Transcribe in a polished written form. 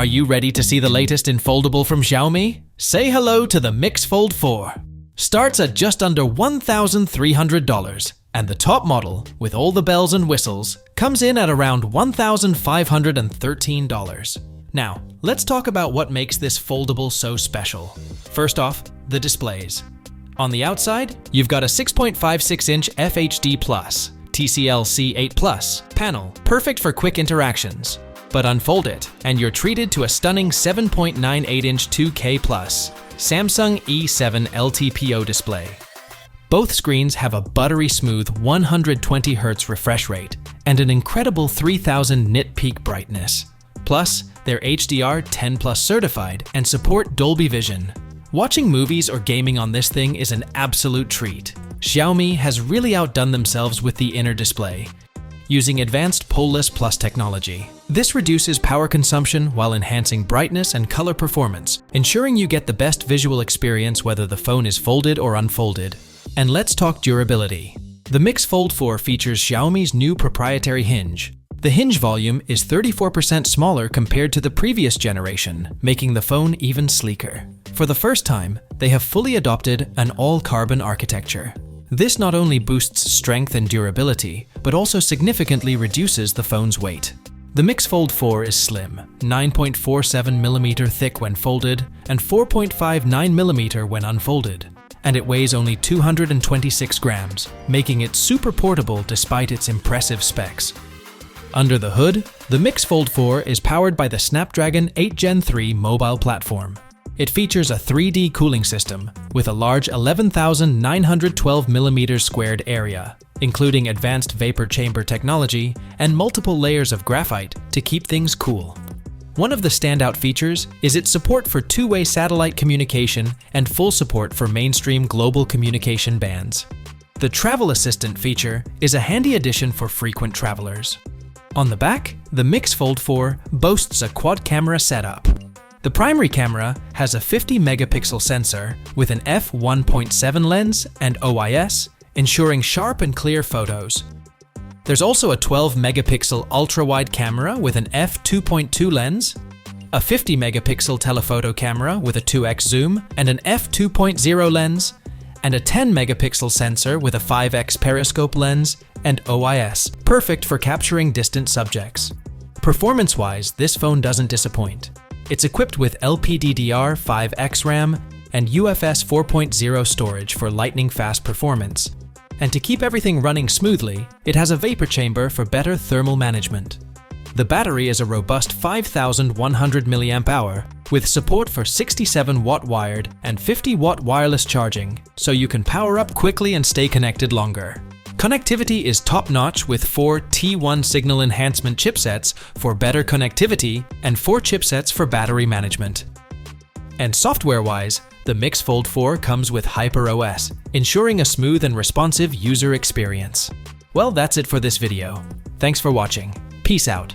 Are you ready to see the latest in foldable from Xiaomi? Say hello to the MIX Fold 4. Starts at just under $1,300, and the top model, with all the bells and whistles, comes in at around $1,513. Now, let's talk about what makes this foldable so special. First off, the displays. On the outside, you've got a 6.56-inch FHD+, TCL C8+ panel, perfect for quick interactions. But unfold it, and you're treated to a stunning 7.98-inch 2K+ Samsung E7 LTPO display. Both screens have a buttery smooth 120Hz refresh rate and an incredible 3000 nit peak brightness. Plus, they're HDR10+ certified and support Dolby Vision. Watching movies or gaming on this thing is an absolute treat. Xiaomi has really outdone themselves with the inner display, using advanced Pole-less Plus technology. This reduces power consumption while enhancing brightness and color performance, ensuring you get the best visual experience whether the phone is folded or unfolded. And let's talk durability. The MIX Fold 4 features Xiaomi's new proprietary hinge. The hinge volume is 34% smaller compared to the previous generation, making the phone even sleeker. For the first time, they have fully adopted an all-carbon architecture. This not only boosts strength and durability, but also significantly reduces the phone's weight. The MIX Fold 4 is slim, 9.47mm thick when folded and 4.59mm when unfolded, and it weighs only 226 grams, making it super portable despite its impressive specs. Under the hood, the MIX Fold 4 is powered by the Snapdragon 8 Gen 3 mobile platform. It features a 3D cooling system with a large 11,912mm squared area, including advanced vapor chamber technology and multiple layers of graphite to keep things cool. One of the standout features is its support for two-way satellite communication and full support for mainstream global communication bands. The Travel Assistant feature is a handy addition for frequent travelers. On the back, the MIX Fold 4 boasts a quad-camera setup. The primary camera has a 50-megapixel sensor with an f1.7 lens and OIS, ensuring sharp and clear photos. There's also a 12-megapixel ultra-wide camera with an f2.2 lens, a 50-megapixel telephoto camera with a 2x zoom and an f2.0 lens, and a 10-megapixel sensor with a 5x periscope lens and OIS, perfect for capturing distant subjects. Performance-wise, this phone doesn't disappoint. It's equipped with LPDDR5X RAM and UFS 4.0 storage for lightning-fast performance. And to keep everything running smoothly, it has a vapor chamber for better thermal management. The battery is a robust 5,100 mAh with support for 67-watt wired and 50-watt wireless charging, so you can power up quickly and stay connected longer. Connectivity is top-notch with 4 T1 signal enhancement chipsets for better connectivity and 4 chipsets for battery management. And software-wise, the MIX Fold 4 comes with HyperOS, ensuring a smooth and responsive user experience. Well, that's it for this video. Thanks for watching. Peace out.